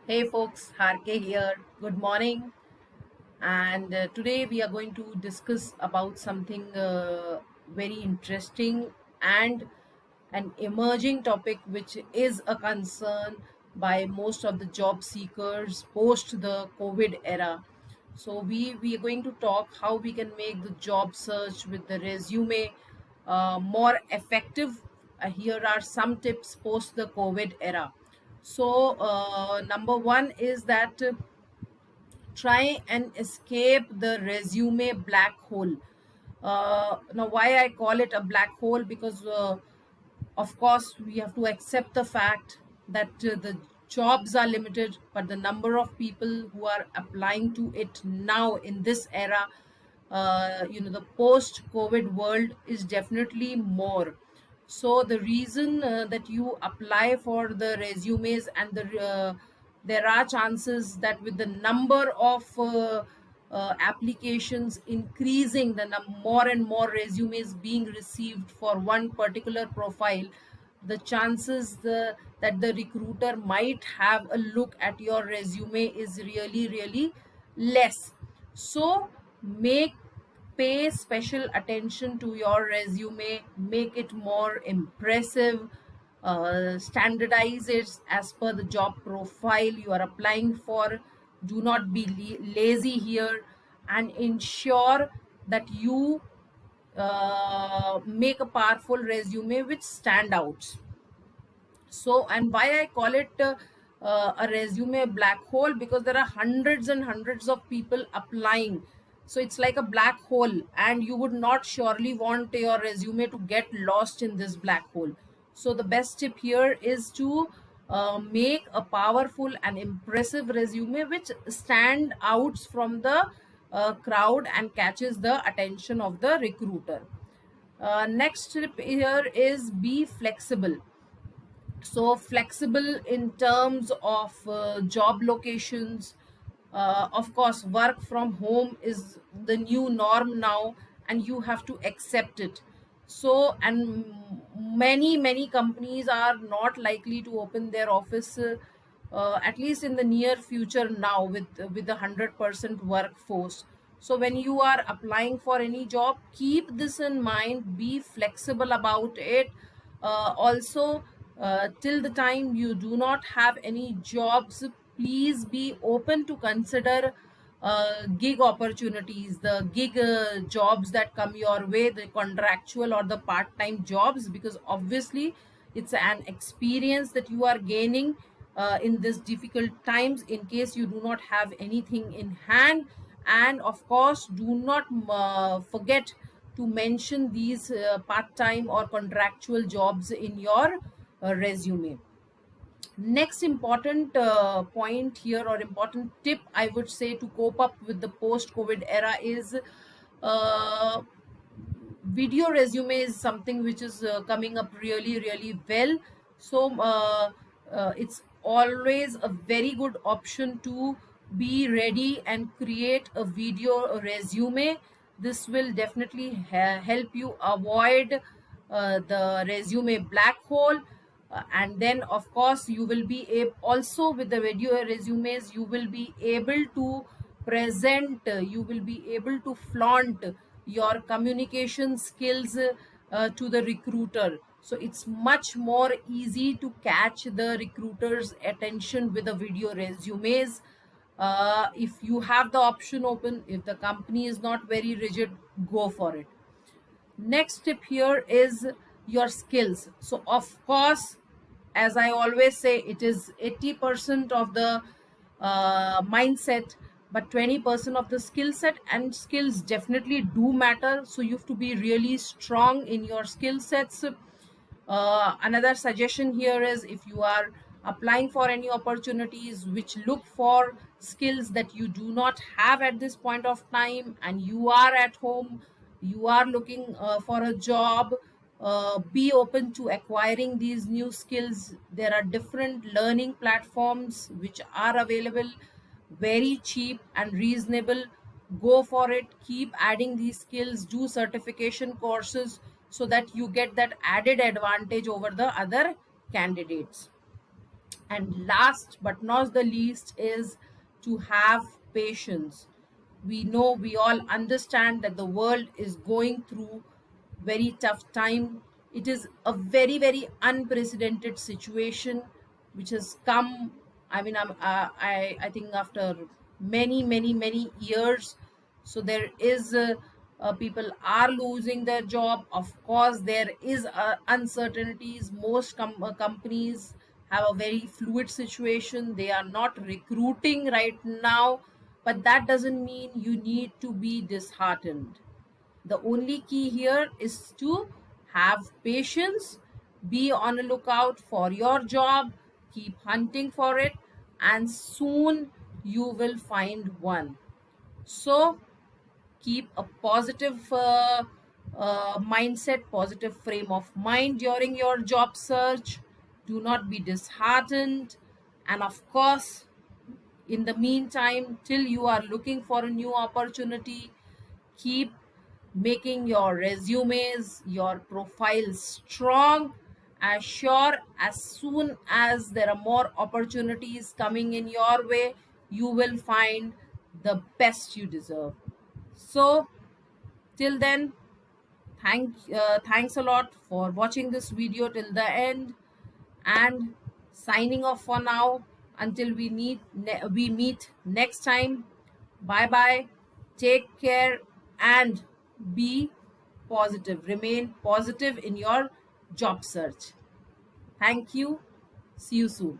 Hey folks, Harke here. Good morning. And today we are going to discuss about something very interesting and an emerging topic which is a concern by most of the job seekers post the COVID era. So we are going to talk how we can make the job search with the resume more effective. Here are some tips post the COVID era. So number one is that try and escape the resume black hole. Now, why I call it a black hole? Because, of course, we have to accept the fact that the jobs are limited, but the number of people who are applying to it now in this era, the post-COVID world is definitely more. So the reason that you apply for the resumes and there are chances that with the number of applications increasing, more and more resumes being received for one particular profile, the chances that the recruiter might have a look at your resume is really really less. So make pay special attention to your resume, make it more impressive, standardize it as per the job profile you are applying for. Do not be lazy here, and ensure that you make a powerful resume which stand out. So, and why I call it a resume black hole, because there are hundreds and hundreds of people applying. So it's like a black hole, and you would not surely want your resume to get lost in this black hole. So the best tip here is to make a powerful and impressive resume which stand out from the crowd and catches the attention of the recruiter. Next tip here is be flexible. So flexible in terms of job locations. Of course, work from home is the new norm now, and you have to accept it. So, and many companies are not likely to open their office, at least in the near future now, with the 100% workforce. So when you are applying for any job, keep this in mind, be flexible about it. Also, till the time you do not have any jobs, please be open to consider gig opportunities, the gig jobs that come your way, the contractual or the part-time jobs, because obviously it's an experience that you are gaining in this difficult times in case you do not have anything in hand. And of course, do not forget to mention these part-time or contractual jobs in your resume. Next important point here, or important tip I would say to cope up with the post COVID era, is uh, video resume is something which is coming up really really well. So it's always a very good option to be ready and create a video resume. This will definitely help you avoid the resume black hole. And then of course you will be also with the video resumes, you will be able to present, you will be able to flaunt your communication skills to the recruiter. So it's much more easy to catch the recruiter's attention with the video resumes. If you have the option open, if the company is not very rigid, go for it. Next tip here is your skills. So of course, as I always say, it is 80% of the mindset, but 20% of the skill set, and skills definitely do matter. So you have to be really strong in your skill sets. Another suggestion here is, if you are applying for any opportunities which look for skills that you do not have at this point of time, and you are at home, you are looking for a job, be open to acquiring these new skills. There are different learning platforms which are available, very cheap and reasonable. Go for it, keep adding these skills, do certification courses, so that you get that added advantage over the other candidates. And last but not the least is to have patience. We know, we all understand that the world is going through very tough time. It is a very very unprecedented situation which has come. I mean, I think after many years. So there is people are losing their job. Of course there is uncertainties. Most companies have a very fluid situation. They are not recruiting right now, but that doesn't mean you need to be disheartened. The only key here is to have patience, be on a lookout for your job, keep hunting for it, and soon you will find one. So keep a positive mindset, positive frame of mind during your job search. Do not be disheartened. And of course, in the meantime, till you are looking for a new opportunity, keep making your resumes, your profile strong. As sure as soon as there are more opportunities coming in your way, you will find the best you deserve. So till then, thanks a lot for watching this video till the end, and signing off for now until we meet next time. Bye bye. Take care and be positive. Remain positive in your job search. Thank you. See you soon.